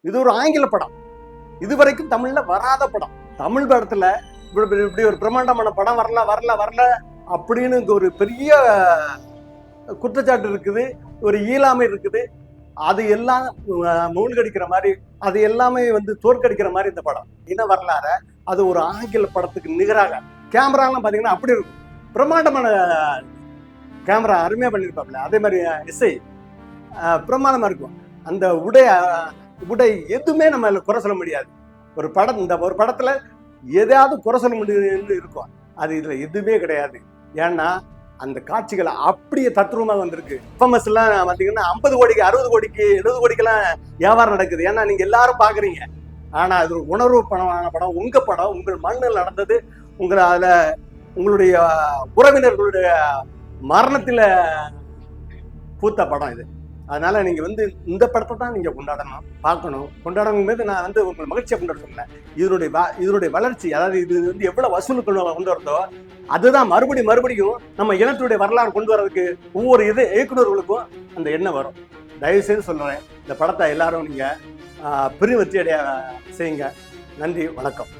இது ஒரு ஆங்கில படம், இதுவரைக்கும் தமிழ்ல வராத படம். தமிழ் படத்துல இப்படி ஒரு பிரம்மாண்டமான படம் வரல வரல வரல அப்படின்னு ஒரு பெரிய குற்றச்சாட்டு இருக்குது, ஒரு ஈழாமை இருக்குது. அது எல்லாம் மூழ்கடிக்கிற மாதிரி, அது எல்லாமே தோற்கடிக்கிற மாதிரி இந்த படம். என்ன வரலாற அது ஒரு ஆங்கில படத்துக்கு நிகராக கேமராலாம் பாத்தீங்கன்னா அப்படி இருக்கும். பிரம்மாண்டமான கேமரா அருமையா பண்ணியிருப்பாப்ல. அதே மாதிரி இசை பிரமாதமா இருக்கும். அந்த உடை எதுவுமே நம்ம குறை சொல்ல முடியாது. ஒரு படம், இந்த ஒரு படத்துல எதையாவது குறை சொல்ல முடியும்னு இருக்கும், அது இதுல எதுவுமே கிடையாது. ஏன்னா அந்த காட்சிகள் அப்படியே தத்ரூபமா வந்திருக்கு. எஃப்எம்எஸ் எல்லாம் பாத்தீங்கன்னா 50 கோடிக்கு 60 கோடிக்கு 70 கோடிக்கெல்லாம் வியாபாரம் நடக்குது. ஏன்னா நீங்க எல்லாரும் பாக்குறீங்க. ஆனா அது ஒரு உணர்வு படமான படம், உங்க படம், உங்கள் மண்ணில் நடந்தது, அதுல உங்களுடைய உறவினர்களுடைய மரணத்துல பூத்த படம் இது. அதனால நீங்க இந்த படத்தை தான் நீங்க கொண்டாடணும், பார்க்கணும். கொண்டாடும் போது நான் உங்களை மகிழ்ச்சியை கொண்டாட சொன்னேன். இதனுடைய வளர்ச்சி, அதாவது இது எவ்வளவு வசூல் கொண்டு வரதோ அதுதான் மறுபடியும் நம்ம இனத்துடைய வரலாறு கொண்டு வர்றதுக்கு ஒவ்வொரு இயக்குநர்களுக்கும் அந்த எண்ணம் வரும். தயவு செய்து சொல்றேன், இந்த படத்தை எல்லாரும் நீங்க பெரிய வெற்றி அடைய செய்யுங்க. நன்றி, வணக்கம்.